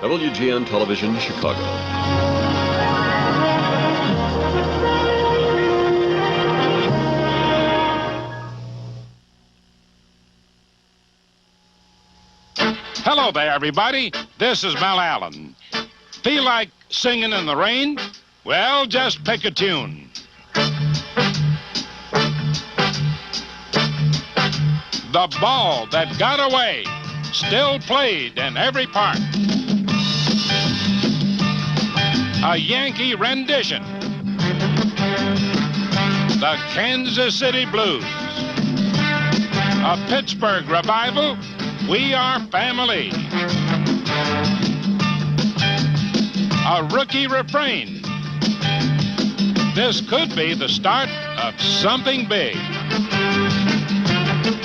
WGN Television, Chicago. Hello there, everybody. This is Mel Allen. Feel like singing in the rain? Well, just pick a tune. The Ball That Got Away, still played in every park. A Yankee rendition. The Kansas City Blues. A Pittsburgh revival. We Are Family. A rookie refrain. This could be the start of something big.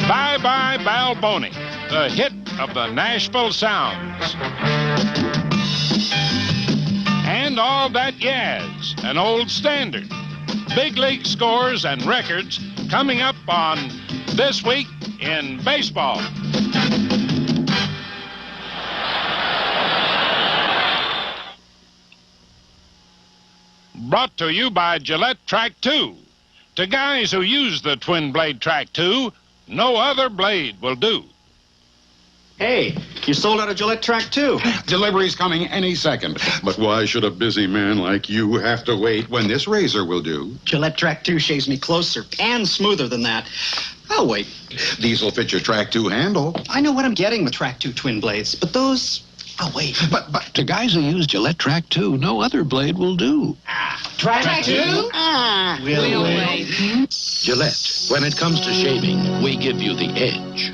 Bye Bye Balboni, the hit of the Nashville Sounds. And All That Jazz, an old standard. Big league scores and records coming up on This Week in Baseball. Brought to you by Gillette Track 2. To guys who use the Twin Blade Track 2, no other blade will do. Hey, you sold out of Gillette Track 2. Delivery's coming any second. But why should a busy man like you have to wait when this razor will do? Gillette Track 2 shaves me closer and smoother than that. I'll wait. These'll fit your Track 2 handle. I know what I'm getting with Track 2 twin blades, but those, I'll wait. But to guys who use Gillette Track 2, no other blade will do. Track 2? We'll wait. Gillette, when it comes to shaving, we give you the edge.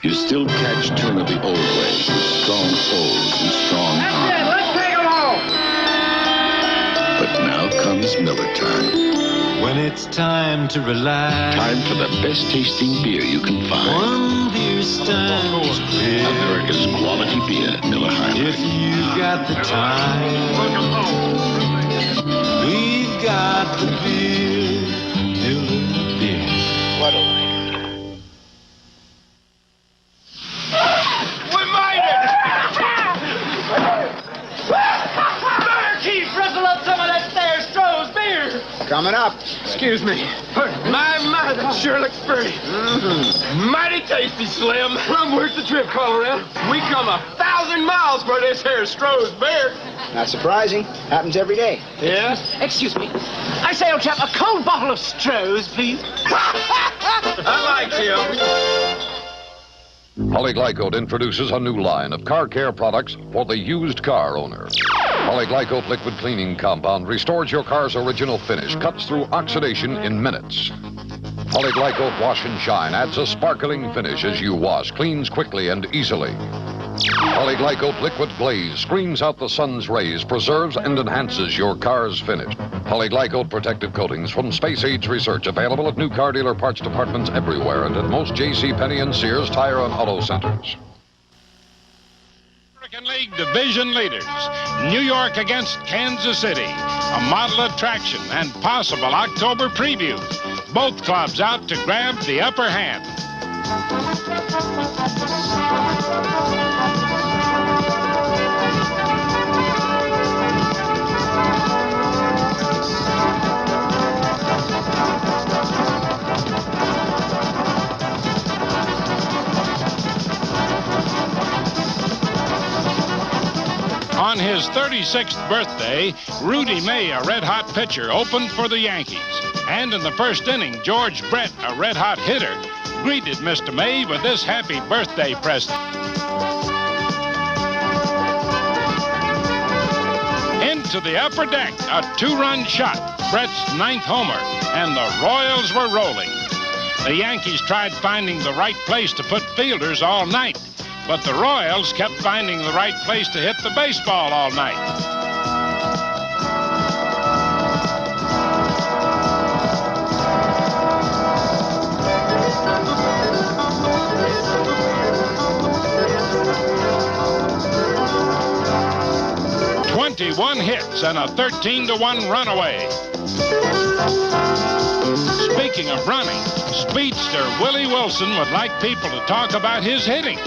You still catch turn of the old way, with strong pulls and strong arms. That's it, let's take them all! But now comes Miller time. When it's time to relax, Time for the best tasting beer you can find. one beer stands clear. America's quality beer, Miller High If Life. you got the time, we've got the beer, Miller beer. We made it! Better keep drizzle up some of that there Stroh's beer! Coming up. Excuse me. My, that sure looks pretty. Mighty tasty, Slim. I'm worth the trip, Colorado. We come 1,000 miles for this here Stroh's beer. Not surprising. Happens every day. Yeah? Excuse me. I say, old chap, a cold bottle of Stroh's, please. I like him. Polyglycol introduces a new line of car care products for the used car owner. Polyglycol liquid cleaning compound restores your car's original finish, cuts through oxidation in minutes. Polyglycol Wash and Shine adds a sparkling finish as you wash, cleans quickly and easily. Polyglycol Liquid Glaze screens out the sun's rays, preserves and enhances your car's finish. Polyglycol protective coatings from Space Age Research, available at new car dealer parts departments everywhere and at most JCPenney and Sears Tire and Auto Centers. American League Division leaders, New York against Kansas City, a model attraction and possible October preview. Both clubs out to grab the upper hand. On his 36th birthday, Rudy May, a red-hot pitcher, opened for the Yankees. And in the first inning, George Brett, a red-hot hitter, greeted Mr. May with this happy birthday present. Into the upper deck, a two-run shot, Brett's ninth homer, and the Royals were rolling. The Yankees tried finding the right place to put fielders all night, but the Royals kept finding the right place to hit the baseball all night. "21 hits and a 13-1 runaway." Speaking of running, speedster Willie Wilson would like people to talk about his hitting.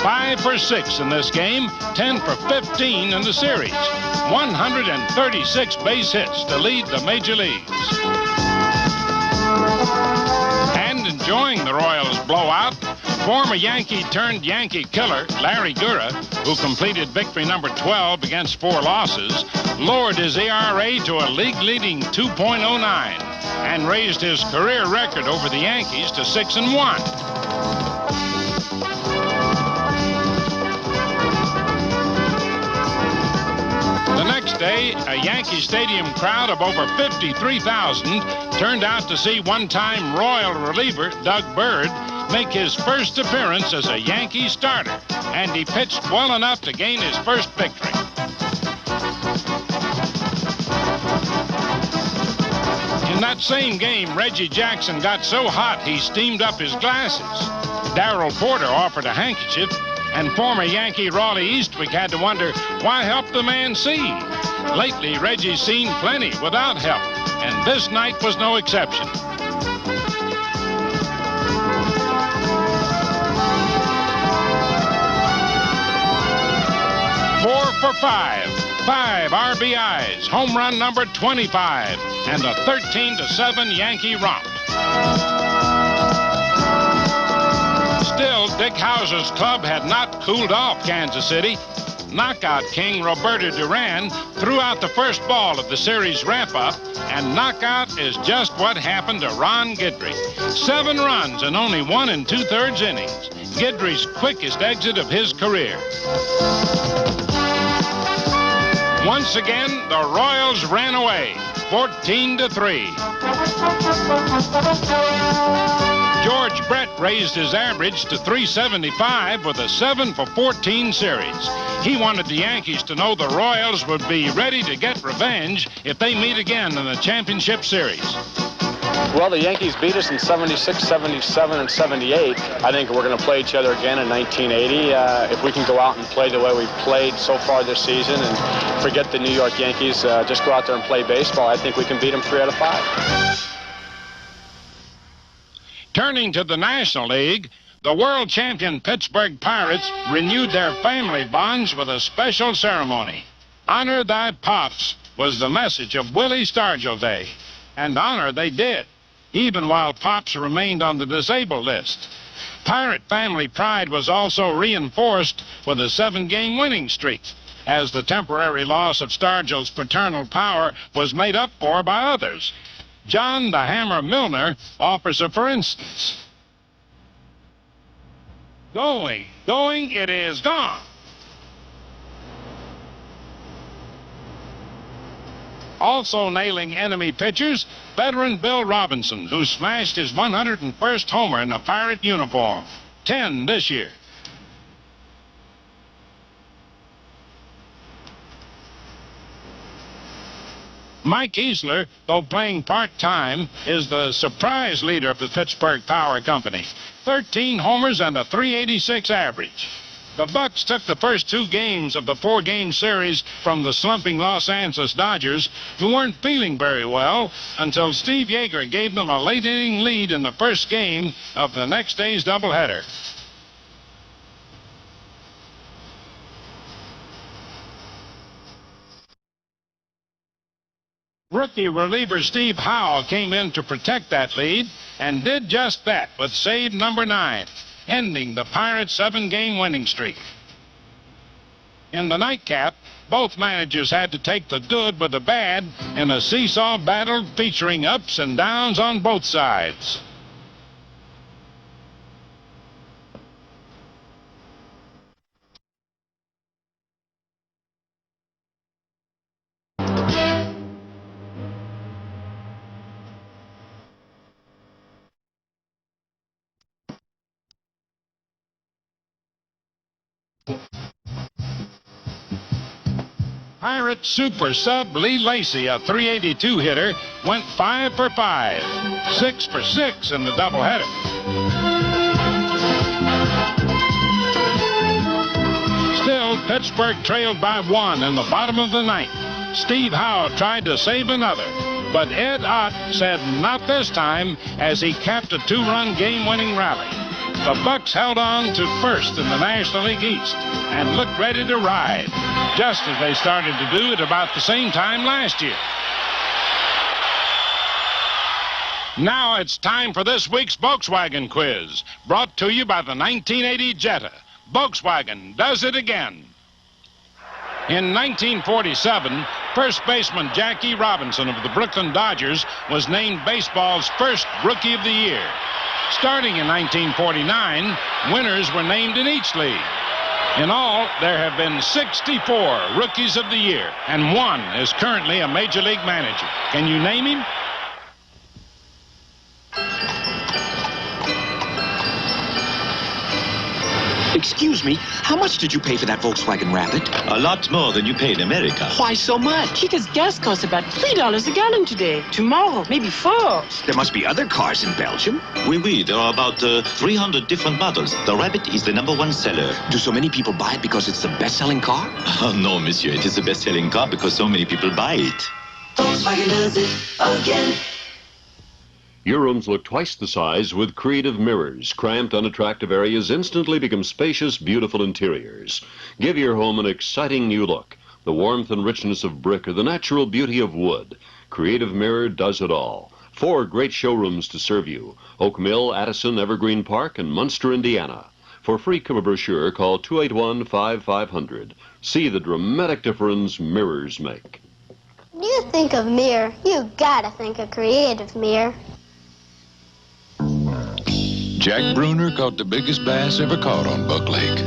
5 for 6 in this game, 10 for 15 in the series. 136 base hits to lead the major leagues. And enjoying the Royals' blowout, former Yankee turned Yankee killer Larry Gura, who completed victory number 12 against 4 losses, lowered his ERA to a league-leading 2.09 and raised his career record over the Yankees to 6-1. The next day, a Yankee Stadium crowd of over 53,000 turned out to see one-time Royal reliever Doug Bird make his first appearance as a Yankee starter, and he pitched well enough to gain his first victory. In that same game, Reggie Jackson got so hot he steamed up his glasses. Darrell Porter offered a handkerchief, and former Yankee Raleigh Eastwick had to wonder, why help the man see? Lately, Reggie's seen plenty without help, and this night was no exception. Four for 5 RBIs, home run number 25, and a 13-7 Yankee romp. Still, Dick Howser's club had not cooled off Kansas City. Knockout king Roberto Duran threw out the first ball of the series wrap-up, and knockout is just what happened to Ron Guidry. 7 runs in only 1 2/3 innings. Guidry's quickest exit of his career. Once again, the Royals ran away, 14-3. George Brett raised his average to .375 with a 7 for 14 series. He wanted the Yankees to know the Royals would be ready to get revenge if they meet again in the championship series. Well, the Yankees beat us in 76, 77, and 78. I think we're going to play each other again in 1980. If we can go out and play the way we've played so far this season and forget the New York Yankees, just go out there and play baseball, I think we can beat them 3 out of 5. Turning to the National League, the world champion Pittsburgh Pirates renewed their family bonds with a special ceremony. Honor thy pops was the message of Willie Stargell Day. And honor they did, even while Pops remained on the disabled list. Pirate family pride was also reinforced with a 7-game winning streak, as the temporary loss of Stargell's paternal power was made up for by others. John the Hammer Milner offers a for instance. Going, it is gone. Also nailing enemy pitchers, veteran Bill Robinson, who smashed his 101st homer in a Pirate uniform. 10 this year. Mike Easler, though playing part-time, is the surprise leader of the Pittsburgh Power Company. 13 homers and a .386 average. The Bucks took the first 2 games of the 4-game series from the slumping Los Angeles Dodgers, who weren't feeling very well until Steve Yeager gave them a late-inning lead in the first game of the next day's doubleheader. Rookie reliever Steve Howe came in to protect that lead and did just that with save number 9. Ending the Pirates' 7-game winning streak. In the nightcap, both managers had to take the good with the bad in a seesaw battle featuring ups and downs on both sides. Pirate super sub Lee Lacy, a .382 hitter, went 5 for 5, 6 for 6 in the doubleheader. Still, Pittsburgh trailed by 1 in the bottom of the 9th. Steve Howe tried to save another, but Ed Ott said not this time as he capped a 2-run game-winning rally. The Bucks held on to first in the National League East and looked ready to ride, just as they started to do at about the same time last year. Now it's time for this week's Volkswagen quiz, brought to you by the 1980 Jetta. Volkswagen does it again. In 1947, first baseman Jackie Robinson of the Brooklyn Dodgers was named baseball's first Rookie of the Year. Starting in 1949, winners were named in each league. In all, there have been 64 Rookies of the Year, and one is currently a Major League manager. Can you name him? Excuse me, how much did you pay for that Volkswagen Rapid? A lot more than you pay in America. Why so much? Because gas costs about $3 a gallon today. Tomorrow, maybe $4. There must be other cars in Belgium. Oui, there are about 300 different models. The Rapid is the #1 seller. Do so many people buy it because it's the best-selling car? Oh, no, monsieur, it is the best-selling car because so many people buy it. Volkswagen does it again. Your rooms look twice the size with creative mirrors. Cramped, unattractive areas instantly become spacious, beautiful interiors. Give your home an exciting new look. The warmth and richness of brick or the natural beauty of wood. Creative Mirror does it all. 4 great showrooms to serve you. Oak Mill, Addison, Evergreen Park, and Munster, Indiana. For free cover brochure, call 281-5500. See the dramatic difference mirrors make. When you think of mirror, you gotta think of Creative Mirror. Jack Bruner caught the biggest bass ever caught on Buck Lake.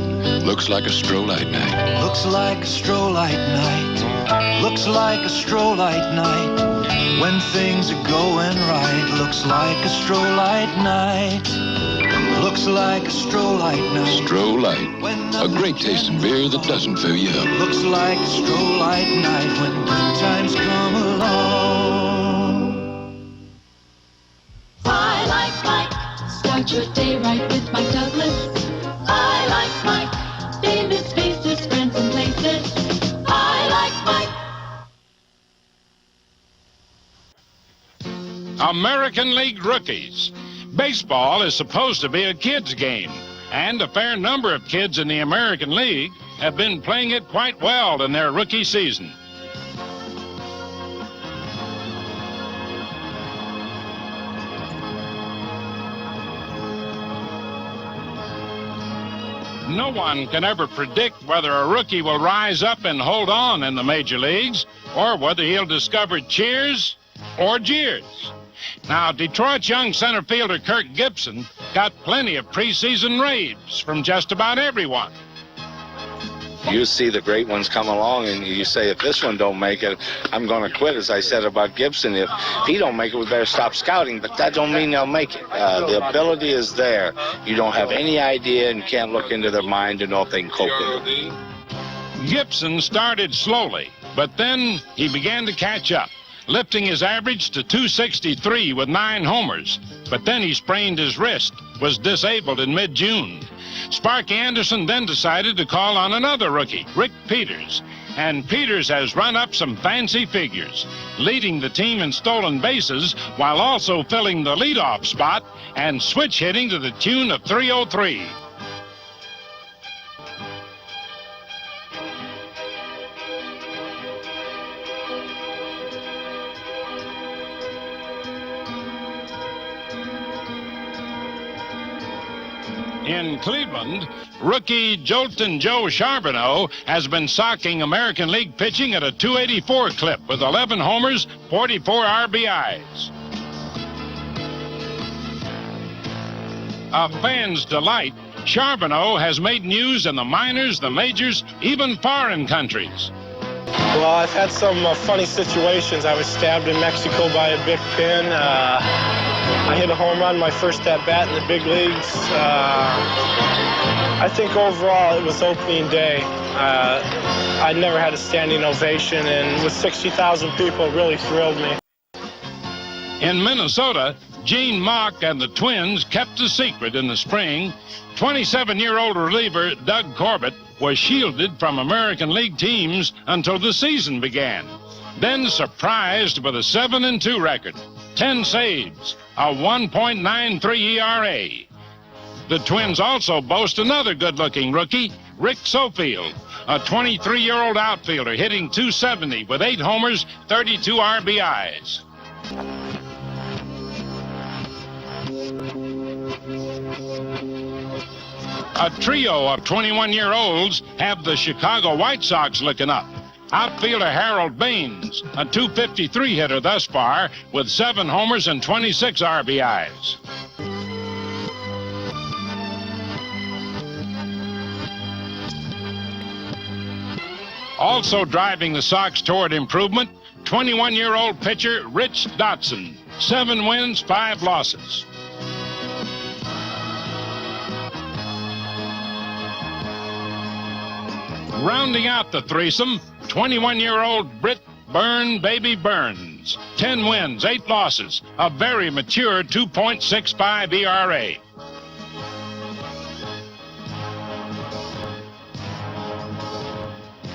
Looks like a strollite night. Looks like a strollite night. Looks like a strollite night. When things are going right. Looks like a strollite night. Looks like a strollite night. Strollite, a great tasting beer that doesn't fill you up. Looks like a strollite night when good times come along. I like Mike. Start your day right with Mike Douglas. I like Mike. Famous faces, friends and places. I like Mike. American League rookies. Baseball is supposed to be a kid's game, and a fair number of kids in the American League have been playing it quite well in their rookie season. No one can ever predict whether a rookie will rise up and hold on in the major leagues, or whether he'll discover cheers or jeers. Now, Detroit's young center fielder Kirk Gibson got plenty of preseason raves from just about everyone. You see the great ones come along and you say, if this one don't make it, I'm going to quit, as I said about Gibson. If he don't make it, we better stop scouting. But that don't mean they'll make it. The ability is there. You don't have any idea and can't look into their mind to know if they can cope with it. Gibson started slowly, but then he began to catch up, lifting his average to .263 with 9 homers. But then he sprained his wrist, was disabled in mid-June. Sparky Anderson then decided to call on another rookie, Rick Peters. And Peters has run up some fancy figures, leading the team in stolen bases while also filling the leadoff spot and switch hitting to the tune of .303. In Cleveland, rookie Jolton Joe Charbonneau has been socking American League pitching at a .284 clip with 11 homers, 44 RBIs. A fan's delight, Charbonneau has made news in the minors, the majors, even foreign countries. Well, I've had some funny situations. I was stabbed in Mexico by a big pin. I hit a home run my first at-bat in the big leagues. I think overall it was opening day. I never had a standing ovation, and with 60,000 people, it really thrilled me. In Minnesota, Gene Mock and the Twins kept a secret in the spring. 27-year-old reliever Doug Corbett was shielded from American League teams until the season began. Then surprised with a 7-2 record, 10 saves, a 1.93 ERA. The Twins also boast another good-looking rookie, Rick Sofield, a 23-year-old outfielder hitting .270 with 8 homers, 32 RBIs. A trio of 21-year-olds have the Chicago White Sox looking up. Outfielder Harold Baines, a .253 hitter thus far, with 7 homers and 26 RBIs. Also driving the Sox toward improvement, 21-year-old pitcher Rich Dotson, 7 wins, 5 losses. Rounding out the threesome, 21-year-old Britt Burn Baby Burns, 10 wins, 8 losses, a very mature 2.65 ERA.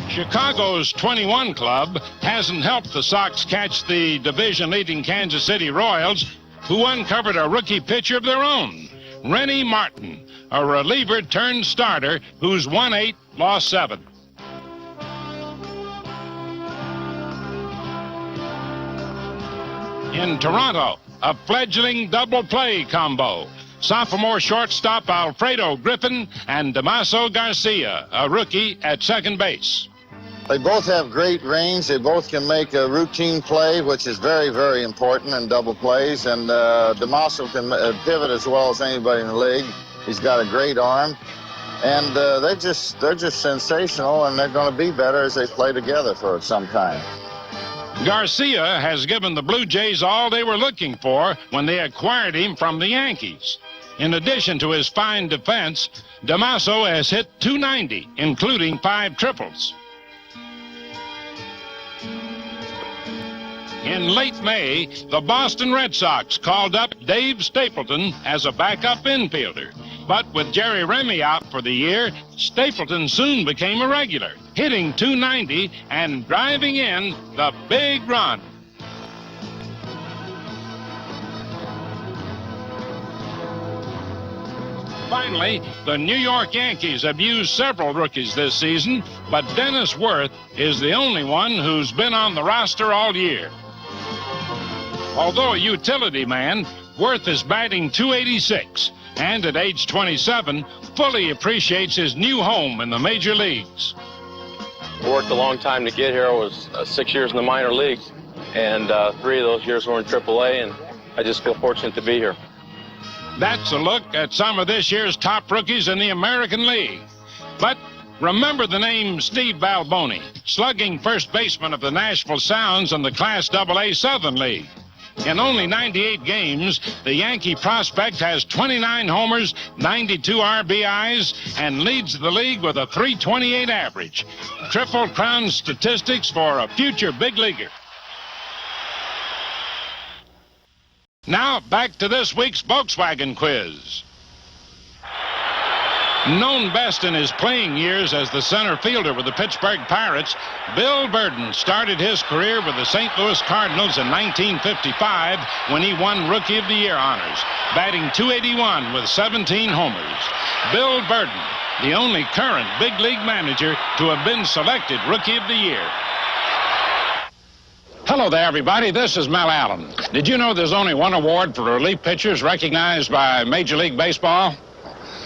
Chicago's 21 club hasn't helped the Sox catch the division-leading Kansas City Royals, who uncovered a rookie pitcher of their own, Rennie Martin, a reliever turned starter who's won 8, lost 7. In Toronto, a fledgling double play combo. Sophomore shortstop Alfredo Griffin and Damaso Garcia, a rookie at second base. They both have great range. They both can make a routine play, which is very, very important in double plays. And Damaso can pivot as well as anybody in the league. He's got a great arm. And they're just sensational, and they're going to be better as they play together for some time. Garcia has given the Blue Jays all they were looking for when they acquired him from the Yankees. In addition to his fine defense, Damaso has hit .290, including 5 triples. In late May, the Boston Red Sox called up Dave Stapleton as a backup infielder. But with Jerry Remy out for the year, Stapleton soon became a regular, hitting .290 and driving in the big run. Finally, the New York Yankees have used several rookies this season, but Dennis Worth is the only one who's been on the roster all year. Although a utility man, Worth is batting .286, and at age 27, fully appreciates his new home in the major leagues. Worked a long time to get here. I was 6 years in the minor leagues, and 3 of those years were in AAA, and I just feel fortunate to be here. That's a look at some of this year's top rookies in the American League. But remember the name Steve Balboni, slugging first baseman of the Nashville Sounds in the Class AA Southern League. In only 98 games, the Yankee prospect has 29 homers, 92 RBIs, and leads the league with a .328 average. Triple Crown statistics for a future big leaguer. Now, back to this week's Volkswagen quiz. Known best in his playing years as the center fielder with the Pittsburgh Pirates, Bill Burden started his career with the St. Louis Cardinals in 1955 when he won Rookie of the Year honors, batting .281 with 17 homers. Bill Burden, the only current big league manager to have been selected Rookie of the Year. Hello there, everybody. This is Mel Allen. Did you know there's only one award for relief pitchers recognized by Major League Baseball?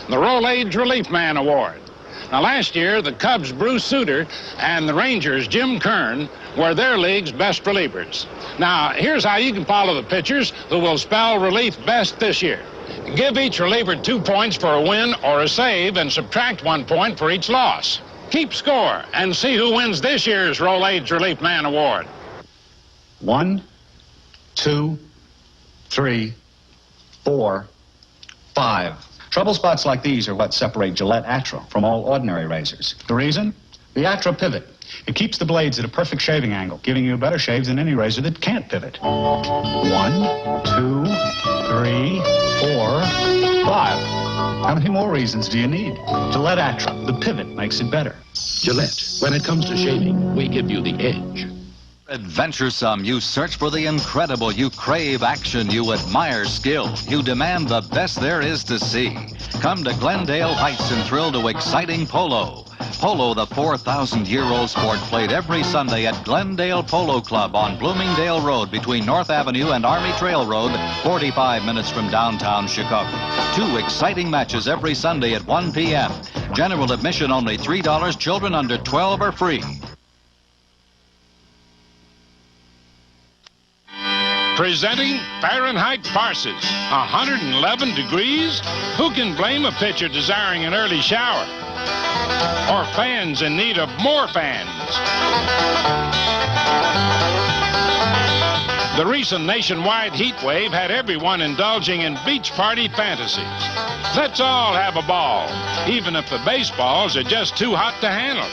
The Rolaids Relief Man Award. Now, last year, the Cubs' Bruce Sutter and the Rangers' Jim Kern were their league's best relievers. Now, here's how you can follow the pitchers who will spell relief best this year. Give each reliever 2 points for a win or a save and subtract 1 point for each loss. Keep score and see who wins this year's Rolaids Relief Man Award. 1, 2, 3, 4, 5. Trouble spots like these are what separate Gillette Atra from all ordinary razors. The reason? The Atra pivot. It keeps the blades at a perfect shaving angle, giving you a better shave than any razor that can't pivot. 1, 2, 3, 4, 5. How many more reasons do you need? Gillette Atra. The pivot makes it better. Gillette, when it comes to shaving, we give you the edge. Adventuresome, you search for the incredible, you crave action, you admire skill, you demand the best there is to see. Come to Glendale Heights and thrill to exciting polo. Polo, the 4,000-year-old sport, played every Sunday at Glendale Polo Club on Bloomingdale Road between North Avenue and Army Trail Road, 45 minutes from downtown Chicago. 2 exciting matches every Sunday at 1 p.m. General admission only $3. Children under 12 are free. Presenting Fahrenheit farces. 111 degrees? Who can blame a pitcher desiring an early shower? Or fans in need of more fans? The recent nationwide heat wave had everyone indulging in beach party fantasies. Let's all have a ball, even if the baseballs are just too hot to handle.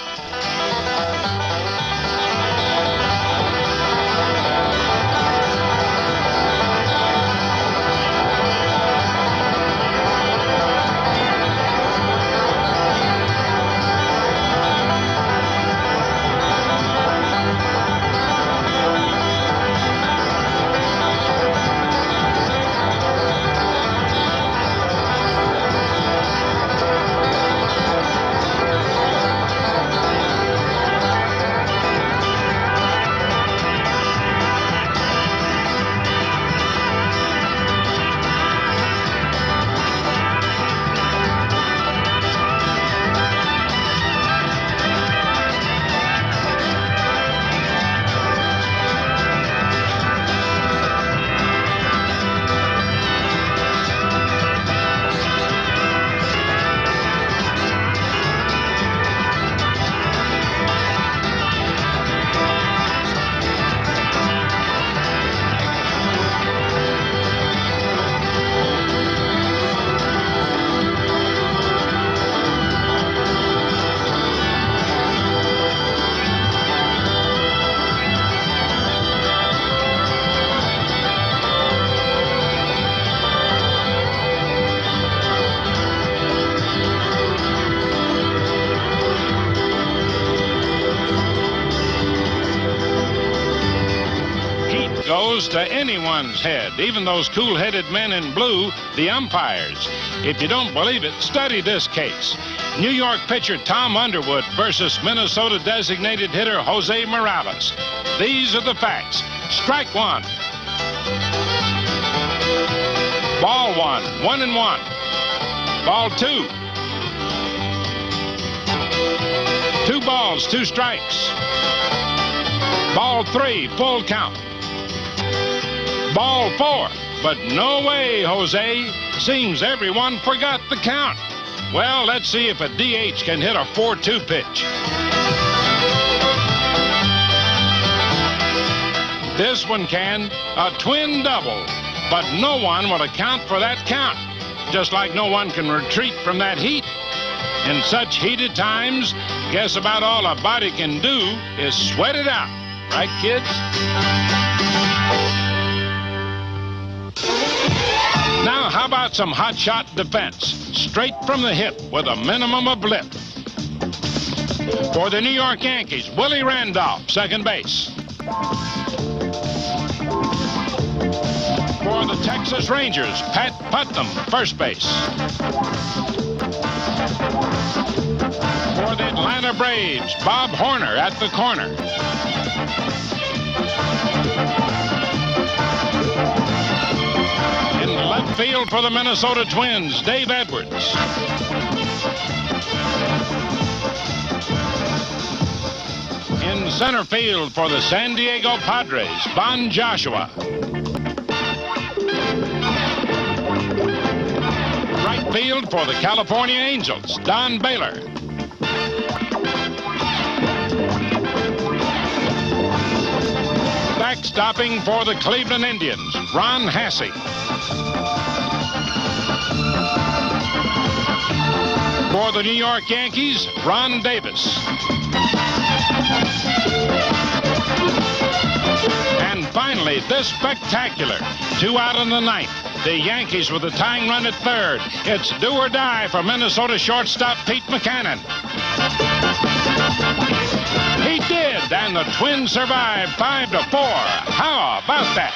Goes to anyone's head, even those cool-headed men in blue, the umpires. If you don't believe it, study this case. New York pitcher Tom Underwood versus Minnesota designated hitter Jose Morales. These are the facts. Strike 1. Ball 1, 1-1. Ball 2. 2 balls, 2 strikes. Ball 3, full count. Ball 4, but no way, Jose. Seems everyone forgot the count. Well, let's see if a DH can hit a 4-2 pitch. This one can, a twin double, but no one will account for that count, just like no one can retreat from that heat. In such heated times, guess about all a body can do is sweat it out. Right, kids? Now, how about some hot shot defense? Straight from the hip with a minimum of lift. For the New York Yankees, Willie Randolph, second base. For the Texas Rangers, Pat Putnam, first base. For the Atlanta Braves, Bob Horner at the corner. In left field for the Minnesota Twins, Dave Edwards. In center field for the San Diego Padres, Bon Joshua. Right field for the California Angels, Don Baylor. Backstopping for the Cleveland Indians, Ron Hassey. For the New York Yankees, Ron Davis. And finally, this spectacular 2 out in the ninth. The Yankees with the tying run at third. It's do or die for Minnesota shortstop Pete Buchanan. He did. and the Twins survive 5-4. How about that?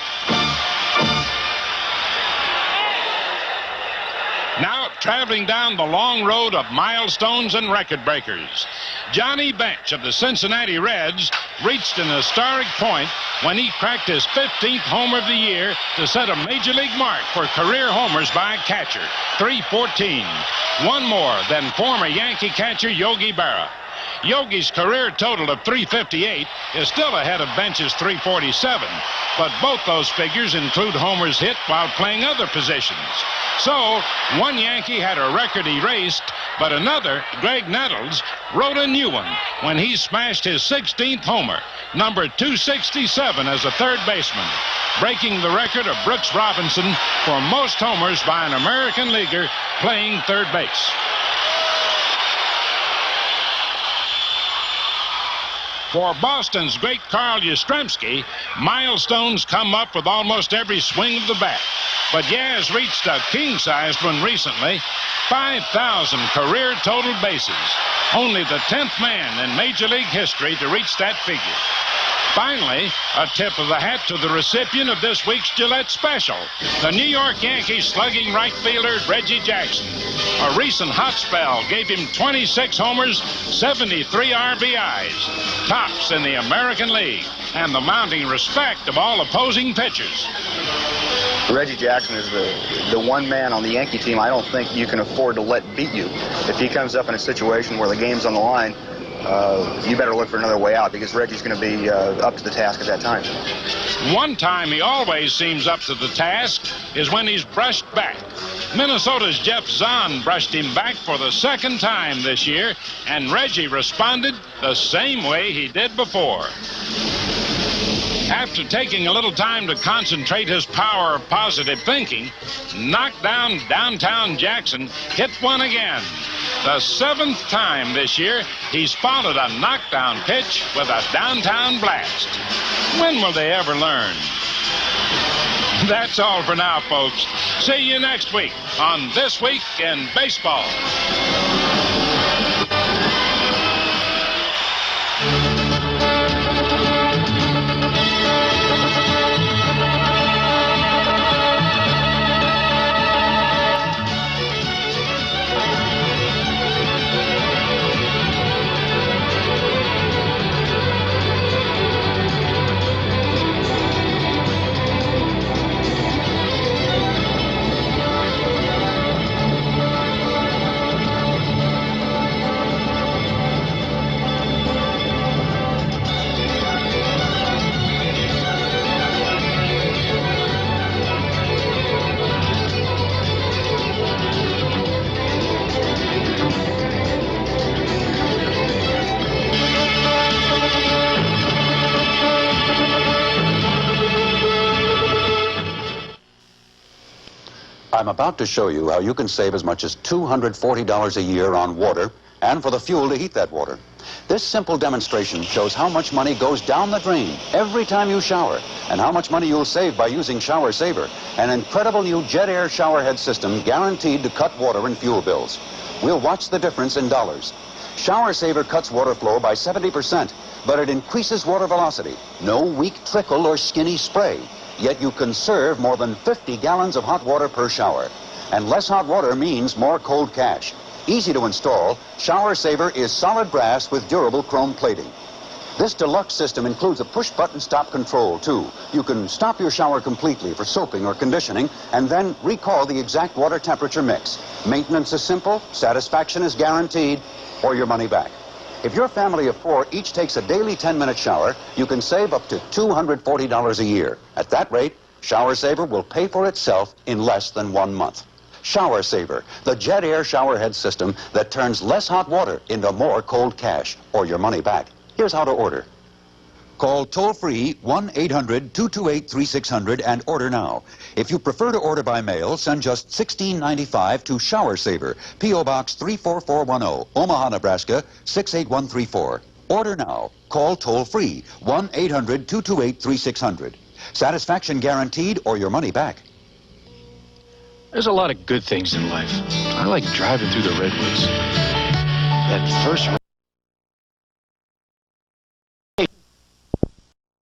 Now, traveling down the long road of milestones and record breakers, Johnny Bench of the Cincinnati Reds reached an historic point when he cracked his 15th homer of the year to set a major league mark for career homers by a catcher, 314. One more than former Yankee catcher Yogi Berra. Yogi's career total of 358 is still ahead of Bench's 347, but both those figures include homers hit while playing other positions. So, one Yankee had a record erased, but another, Greg Nettles, wrote a new one when he smashed his 16th homer, number 267 as a third baseman, breaking the record of Brooks Robinson for most homers by an American leaguer playing third base. For Boston's great Carl Yastrzemski, milestones come up with almost every swing of the bat. But Yaz reached a king-sized one recently, 5,000 career total bases. Only the 10th man in Major League history to reach that figure. Finally, a tip of the hat to the recipient of this week's Gillette Special, the New York Yankees slugging right fielder Reggie Jackson. A recent hot spell gave him 26 homers, 73 RBIs, tops in the American League, and the mounting respect of all opposing pitchers. Reggie Jackson is the one man on the Yankee team I don't think you can afford to let beat you. If he comes up in a situation where the game's on the line, you better look for another way out, because Reggie's going to be up to the task at that time. One time he always seems up to the task is when he's brushed back. Minnesota's Jeff Zahn brushed him back for the second time this year, and Reggie responded the same way he did before. After taking a little time to concentrate his power of positive thinking, knockdown downtown Jackson hit one again. The 7th time this year he's followed a knockdown pitch with a downtown blast. When will they ever learn? That's all for now, folks. See you next week on This Week in Baseball. I'm about to show you how you can save as much as $240 a year on water and for the fuel to heat that water. This simple demonstration shows how much money goes down the drain every time you shower and how much money you'll save by using Shower Saver, an incredible new jet air shower head system guaranteed to cut water and fuel bills. We'll watch the difference in dollars. Shower Saver cuts water flow by 70%, but it increases water velocity. No weak trickle or skinny spray. Yet you conserve more than 50 gallons of hot water per shower. And less hot water means more cold cash. Easy to install, Shower Saver is solid brass with durable chrome plating. This deluxe system includes a push-button stop control, too. You can stop your shower completely for soaping or conditioning and then recall the exact water temperature mix. Maintenance is simple, satisfaction is guaranteed, or your money back. If your family of 4 each takes a daily 10-minute shower, you can save up to $240 a year. At that rate, Shower Saver will pay for itself in less than 1 month. Shower Saver, the jet air shower head system that turns less hot water into more cold cash, or your money back. Here's how to order. Call toll-free 1-800-228-3600 and order now. If you prefer to order by mail, send just $16.95 to Shower Saver, P.O. Box 34410, Omaha, Nebraska 68134. Order now. Call toll-free 1-800-228-3600. Satisfaction guaranteed or your money back. There's a lot of good things in life. I like driving through the redwoods. That first